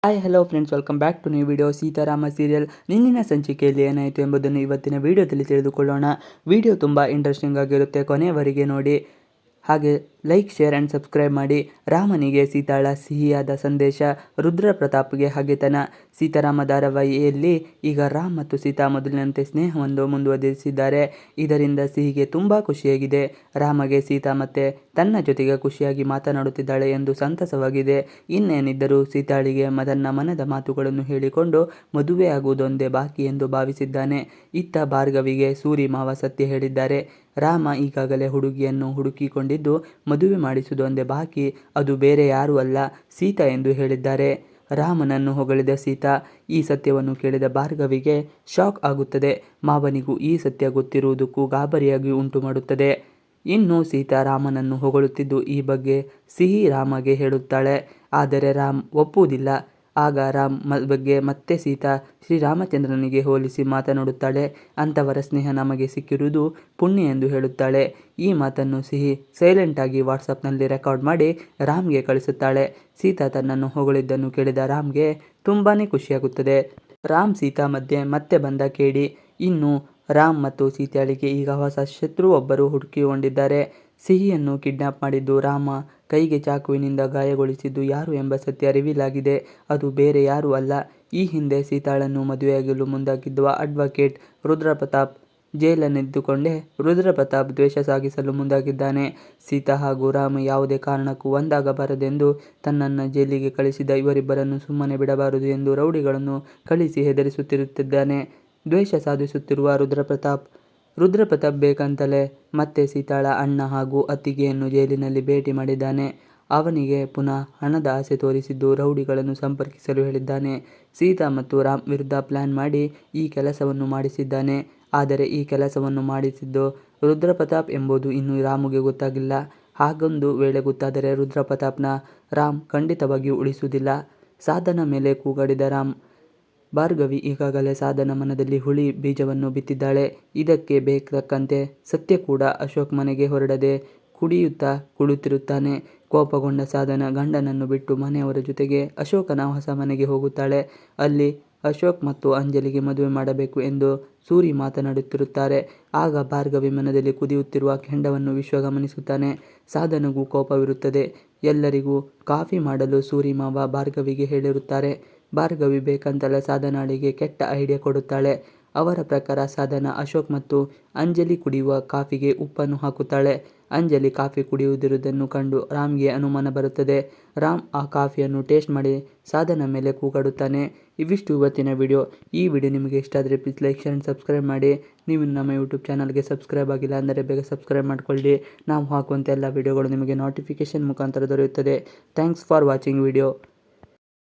Hi hello friends, welcome back to new video. Seetharama serial ನಿನ್ನಿನ ಸಂಚಿಕೆಯಲ್ಲಿ ಏನಾಯಿತು ಎಂಬುದನ್ನು ಇವತ್ತಿನ ವಿಡಿಯೋದಲ್ಲಿ ತಿಳಿದುಕೊಳ್ಳೋಣ. ವಿಡಿಯೋ ತುಂಬ ಇಂಟ್ರೆಸ್ಟಿಂಗ್ ಆಗಿರುತ್ತೆ, ಕೊನೆಯವರೆಗೆ ನೋಡಿ. ಹಾಗೆ ಲೈಕ್, ಶೇರ್ ಆ್ಯಂಡ್ ಸಬ್ಸ್ಕ್ರೈಬ್ ಮಾಡಿ. ರಾಮನಿಗೆ ಸೀತಾಳ ಸಿಹಿಯಾದ ಸಂದೇಶ. ರುದ್ರ ಪ್ರತಾಪ್ಗೆ ಹಗೆತನ. ಸೀತಾರಾಮ ಧಾರಾವಾಹಿಯಲ್ಲಿ ಈಗ ರಾಮ್ ಮತ್ತು ಸೀತಾ ಮೊದಲಿನಂತೆ ಸ್ನೇಹವನ್ನು ಮುಂದುವರಿಸಿದ್ದಾರೆ. ಇದರಿಂದ ಸಿಹಿಗೆ ತುಂಬ ಖುಷಿಯಾಗಿದೆ. ರಾಮಗೆ ಸೀತಾ ಮತ್ತೆ ತನ್ನ ಜೊತೆಗೆ ಖುಷಿಯಾಗಿ ಮಾತನಾಡುತ್ತಿದ್ದಾಳೆ ಎಂದು ಸಂತಸವಾಗಿದೆ. ಇನ್ನೇನಿದ್ದರೂ ಸೀತಾಳಿಗೆ ತನ್ನ ಮನದ ಮಾತುಗಳನ್ನು ಹೇಳಿಕೊಂಡು ಮದುವೆಯಾಗುವುದೊಂದೇ ಬಾಕಿ ಎಂದು ಭಾವಿಸಿದ್ದಾನೆ. ಇತ್ತ ಭಾರ್ಗವಿಗೆ ಸೂರಿ ಮಾವ ಸತ್ಯ ಹೇಳಿದ್ದಾರೆ. ರಾಮ ಈಗಾಗಲೇ ಹುಡುಗಿಯನ್ನು ಹುಡುಕಿಕೊಂಡಿದ್ದು ಮದುವೆ ಮಾಡಿಸುವುದೊಂದೇ ಬಾಕಿ, ಅದು ಬೇರೆ ಯಾರೂ ಅಲ್ಲ, ಸೀತಾ ಎಂದು ಹೇಳಿದ್ದಾರೆ. ರಾಮನನ್ನು ಹೊಗಳಿದ ಸೀತಾ. ಈ ಸತ್ಯವನ್ನು ಕೇಳಿದ ಭಾರ್ಗವಿಗೆ ಶಾಕ್ ಆಗುತ್ತದೆ. ಮಾವನಿಗೂ ಈ ಸತ್ಯ ಗೊತ್ತಿರುವುದಕ್ಕೂ ಗಾಬರಿಯಾಗಿ ಉಂಟು ಮಾಡುತ್ತದೆ. ಇನ್ನು ಸೀತಾ ರಾಮನನ್ನು ಹೊಗಳುತ್ತಿದ್ದು ಈ ಬಗ್ಗೆ ಸಿಹಿ ರಾಮಗೆ ಹೇಳುತ್ತಾಳೆ. ಆದರೆ ರಾಮ್ ಒಪ್ಪುವುದಿಲ್ಲ. ಆಗ ರಾಮ್ ಬಗ್ಗೆ ಮತ್ತೆ ಸೀತಾ ಶ್ರೀರಾಮಚಂದ್ರನಿಗೆ ಹೋಲಿಸಿ ಮಾತನಾಡುತ್ತಾಳೆ. ಅಂಥವರ ಸ್ನೇಹ ನಮಗೆ ಸಿಕ್ಕಿರುವುದು ಪುಣ್ಯ ಎಂದು ಹೇಳುತ್ತಾಳೆ. ಈ ಮಾತನ್ನು ಸಿಹಿ ಸೈಲೆಂಟಾಗಿ ವಾಟ್ಸಪ್ನಲ್ಲಿ ರೆಕಾರ್ಡ್ ಮಾಡಿ ರಾಮ್ಗೆ ಕಳಿಸುತ್ತಾಳೆ. ಸೀತಾ ತನ್ನನ್ನು ಹೊಗಳಿದ್ದನ್ನು ಕೇಳಿದ ರಾಮ್ಗೆ ತುಂಬಾ ಖುಷಿಯಾಗುತ್ತದೆ. ರಾಮ್ ಸೀತಾ ಮಧ್ಯೆ ಮತ್ತೆ ಬಂದ ಕೇಡಿ. ಇನ್ನು ರಾಮ್ ಮತ್ತು ಸೀತಾಳಿಗೆ ಈಗ ಹೊಸ ಶತ್ರು ಒಬ್ಬರು ಹುಡುಕಿಕೊಂಡಿದ್ದಾರೆ. ಸಿಹಿಯನ್ನು ಕಿಡ್ನಾಪ್ ಮಾಡಿದ್ದು ರಾಮ ಕೈಗೆ ಚಾಕುವಿನಿಂದ ಗಾಯಗೊಳಿಸಿದ್ದು ಯಾರು ಎಂಬ ಸತ್ಯ ರಿವೀಲ್ ಆಗಿದೆ. ಅದು ಬೇರೆ ಯಾರೂ ಅಲ್ಲ, ಈ ಹಿಂದೆ ಸೀತಾಳನ್ನು ಮದುವೆಯಾಗಲು ಮುಂದಾಗಿದ್ದ ಅಡ್ವೊಕೇಟ್ ರುದ್ರಪ್ರತಾಪ್. ಜೈಲನ್ನಿದ್ದುಕೊಂಡೇ ರುದ್ರಪ್ರತಾಪ್ ದ್ವೇಷ ಸಾಗಿಸಲು ಮುಂದಾಗಿದ್ದಾನೆ. ಸೀತಾ ಹಾಗೂ ರಾಮ್ ಯಾವುದೇ ಕಾರಣಕ್ಕೂ ಒಂದಾಗಬಾರದೆಂದು ತನ್ನನ್ನು ಜೈಲಿಗೆ ಕಳಿಸಿದ ಇವರಿಬ್ಬರನ್ನು ಸುಮ್ಮನೆ ಬಿಡಬಾರದು ಎಂದು ರೌಡಿಗಳನ್ನು ಕಳಿಸಿ ಹೆದರಿಸುತ್ತಿರುತ್ತಿದ್ದಾನೆ. ದ್ವೇಷ ಸಾಧಿಸುತ್ತಿರುವ ರುದ್ರಪ್ರತಾಪ್ ಬೇಕಂತಲೇ ಮತ್ತೆ ಸೀತಾಳ ಅಣ್ಣ ಹಾಗೂ ಅತ್ತಿಗೆಯನ್ನು ಜೈಲಿನಲ್ಲಿ ಭೇಟಿ ಮಾಡಿದ್ದಾನೆ. ಅವನಿಗೆ ಪುನಃ ಹಣದ ಆಸೆ ತೋರಿಸಿದ್ದು ರೌಡಿಗಳನ್ನು ಸಂಪರ್ಕಿಸಲು ಹೇಳಿದ್ದಾನೆ. ಸೀತಾ ಮತ್ತು ರಾಮ್ ವಿರುದ್ಧ ಪ್ಲಾನ್ ಮಾಡಿ ಈ ಕೆಲಸವನ್ನು ಮಾಡಿಸಿದ್ದಾನೆ. ಆದರೆ ಈ ಕೆಲಸವನ್ನು ಮಾಡಿಸಿದ್ದು ರುದ್ರಪ್ರತಾಪ್ ಎಂಬುದು ಇನ್ನೂ ರಾಮ್ಗೆ ಗೊತ್ತಾಗಿಲ್ಲ. ಹಾಗೊಂದು ವೇಳೆ ಗೊತ್ತಾದರೆ ರುದ್ರಪ್ರತಾಪ್ನ ರಾಮ್ ಖಂಡಿತವಾಗಿಯೂ ಉಳಿಸುವುದಿಲ್ಲ. ಸಾಧನ ಮೇಲೆ ಕೂಗಾಡಿದ ರಾಮ್. ಭಾರ್ಗವಿ ಈಗಾಗಲೇ ಸಾಧನ ಮನದಲ್ಲಿ ಹುಳಿ ಬೀಜವನ್ನು ಬಿತ್ತಿದ್ದಾಳೆ. ಇದಕ್ಕೆ ಬೇಕಂತೆ ಸತ್ಯ ಕೂಡ ಅಶೋಕ್ ಮನೆಗೆ ಹೊರಡದೆ ಕುಡಿಯುತ್ತಾ ಕುಳಿತಿರುತ್ತಾನೆ. ಕೋಪಗೊಂಡ ಸಾಧನ ಗಂಡನನ್ನು ಬಿಟ್ಟು ಮನೆಯವರ ಜೊತೆಗೆ ಅಶೋಕನ ಹೊಸ ಮನೆಗೆ ಹೋಗುತ್ತಾಳೆ. ಅಲ್ಲಿ ಅಶೋಕ್ ಮತ್ತು ಅಂಜಲಿಗೆ ಮದುವೆ ಮಾಡಬೇಕು ಎಂದು ಸೂರಿ ಮಾತನಾಡುತ್ತಿರುತ್ತಾರೆ. ಆಗ ಭಾರ್ಗವಿ ಮನದಲ್ಲಿ ಕುದಿಯುತ್ತಿರುವ ಕೆಂಡವನ್ನು ವಿಶ್ವ ಗಮನಿಸುತ್ತಾನೆ. ಸಾಧನಗೂ ಕೋಪವಿರುತ್ತದೆ. ಎಲ್ಲರಿಗೂ ಕಾಫಿ ಮಾಡಲು ಸೂರಿ ಮಾವ ಭಾರ್ಗವಿಗೆ ಹೇಳಿರುತ್ತಾರೆ. ಭಾರ್ಗವಿ ಬೇಕಂತಲೇ ಸಾಧನಾಳಿಗೆ ಕೆಟ್ಟ ಐಡಿಯಾ ಕೊಡುತ್ತಾಳೆ. ಅವರ ಪ್ರಕಾರ ಸಾಧನ ಅಶೋಕ್ ಮತ್ತು ಅಂಜಲಿ ಕುಡಿಯುವ ಕಾಫಿಗೆ ಉಪ್ಪನ್ನು ಹಾಕುತ್ತಾಳೆ. ಅಂಜಲಿ ಕಾಫಿ ಕುಡಿಯುವುದಿರುವುದನ್ನು ಕಂಡು ರಾಮ್ಗೆ ಅನುಮಾನ ಬರುತ್ತದೆ. ರಾಮ್ ಆ ಕಾಫಿಯನ್ನು ಟೇಸ್ಟ್ ಮಾಡಿ ಸಾಧನ ಮೇಲೆ ಕೂಗಾಡುತ್ತಾನೆ. ಇವಿಷ್ಟು ಇವತ್ತಿನ ವಿಡಿಯೋ. ಈ ವಿಡಿಯೋ ನಿಮಗೆ ಇಷ್ಟ ಆದರೆ please like, share and subscribe ಮಾಡಿ. ನೀವು ನಮ್ಮ ಯೂಟ್ಯೂಬ್ ಚಾನಲ್ಗೆ ಸಬ್ಸ್ಕ್ರೈಬ್ ಆಗಿಲ್ಲ ಅಂದರೆ ಬೇಗ ಸಬ್ಸ್ಕ್ರೈಬ್ ಮಾಡಿಕೊಳ್ಳಿ. ನಾವು ಹಾಕುವಂಥ ಎಲ್ಲ ವಿಡಿಯೋಗಳು ನಿಮಗೆ ನೋಟಿಫಿಕೇಷನ್ ಮುಖಾಂತರ ದೊರೆಯುತ್ತದೆ. Thanks for watching video.